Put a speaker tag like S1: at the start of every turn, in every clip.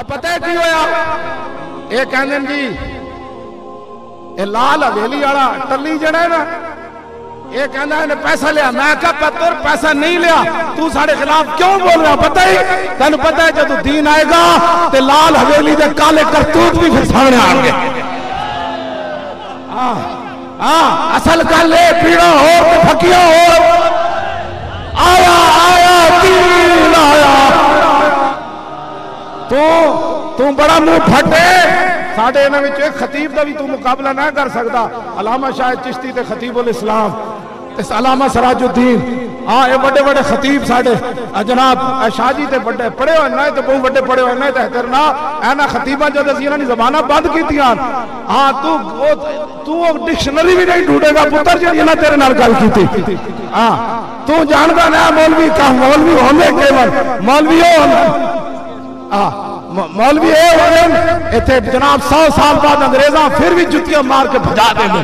S1: پتہ ہے کی ہویا؟ یہ کہندے جی یہ لال حویلی والا ٹلی جڑا ہے نا، یہ کہنا ہے پیسہ لیا. میں کہا پتر پیسہ نہیں لیا، تو سارے خلاف کیوں بول رہا؟ پتہ ہی تینوں پتہ ہے جب دین آئے گا تے لال حویلی دے کالے کرتوت بھی پھر سامنے آ گے. اصل گل ہے پیڑا ہو تے پھکیا ہو. آیا آیا دین آیا. تو بڑا منہ پھٹے ساڑھے انہوں میں ایک خطیب دا بھی تو مقابلہ نہ کر سکتا. علامہ شاہد چشتی تے خطیب الاسلام، اس علامہ سراج الدین، یہ بڑے بڑے خطیب ساڑھے جناب شاہ جی تے بڑے پڑے ہوئے نائے تے بہت بڑے پڑے ہوئے نائے تے احترنا اینا خطیبہ جو دسینا نہیں زبانہ بند کی تھی آن. تو ڈکشنری بھی نہیں ڈھوڑے گا پتر جو یہ تیرے نال گل کی تھی. تو جانتا نیا مولوی کا مولوی ہونے کے بعد مولوی مولوی ایتھے جناب 100 سال بعد انگریزاں پھر بھی جتیاں مار کے بھجا دیں گے.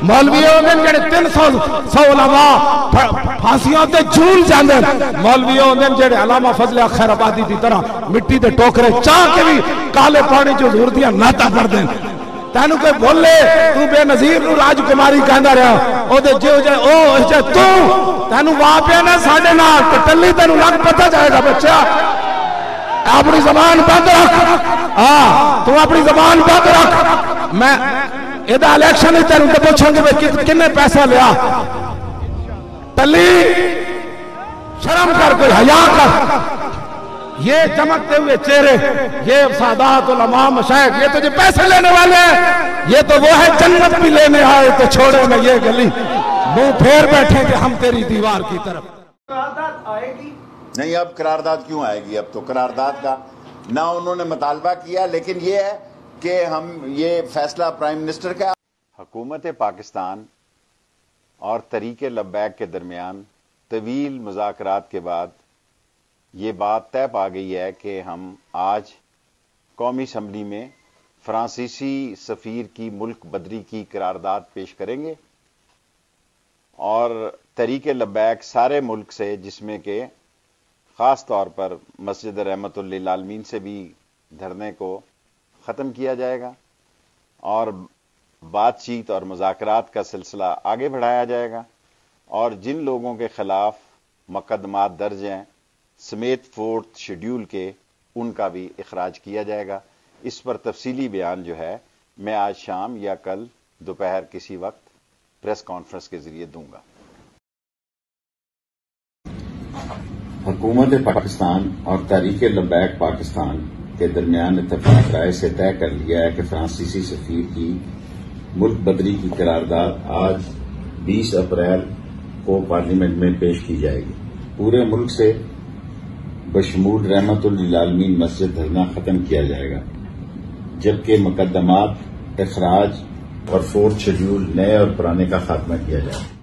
S1: مولوی ہونے جڑے 300 علماء پھانسیاں تے جھول جاندے. مولوی ہونے جڑے علامہ فضل خیر آبادی دی طرح مٹی دے ٹوکرے چاہ کے بھی کالے پانی جو حضور دیاں نعتاں پڑھ دیں. تینوں کوئی بولے تو بے نظیر نو راج کماری کہندا رہا او دے جو جے او جے تو تینوں واہ پیا نہ ساڈے نال تے ٹلی تینوں لگ پتہ جائے گا بچہ. اپنی زبان بند رکھ. تو اپنی زبان بند رکھ. میں ایدہ الیکشن ہی تیروں تے پوچھوں گے کنے پیسہ لیا. ٹلی شرم کر، کوئی حیا کر. یہ چمکتے ہوئے چہرے، یہ سادات علماء مشائخ، یہ تو جو پیسے لینے والے ہیں، یہ تو وہ ہے جنت بھی لینے آئے تو چھوڑے میں یہ گلی منہ پھیر بیٹھے کہ ہم تیری دیوار کی طرف.
S2: قرارداد آئے گی
S3: نہیں، اب قرارداد کیوں آئے گی؟ اب تو قرارداد کا نہ انہوں نے مطالبہ کیا، لیکن یہ ہے کہ ہم یہ فیصلہ پرائم منسٹر کا. حکومت پاکستان اور تحریک لبیک کے درمیان طویل مذاکرات کے بعد یہ بات طے پا گئی ہے کہ ہم آج قومی اسمبلی میں فرانسیسی سفیر کی ملک بدری کی قرارداد پیش کریں گے. اور تحریک لبیک سارے ملک سے، جس میں کہ خاص طور پر مسجد رحمت للعالمین سے بھی دھرنے کو ختم کیا جائے گا اور بات چیت اور مذاکرات کا سلسلہ آگے بڑھایا جائے گا. اور جن لوگوں کے خلاف مقدمات درج ہیں سمیت 4th شیڈیول کے، ان کا بھی اخراج کیا جائے گا. اس پر تفصیلی بیان جو ہے میں آج شام یا کل دوپہر کسی وقت پریس کانفرنس کے ذریعے دوں گا. حکومت پاکستان اور تحریک لبیک پاکستان کے درمیان اتفاق رائے سے طے کر لیا ہے کہ فرانسیسی سفیر کی ملک بدری کی قرارداد آج 20 اپریل کو پارلیمنٹ میں پیش کی جائے گی. پورے ملک سے بشمول رحمت للعالمین مسجد دھرنا ختم کیا جائے گا، جبکہ مقدمات اخراج اور 4th شیڈیول نئے اور پرانے کا خاتمہ کیا جائے گا.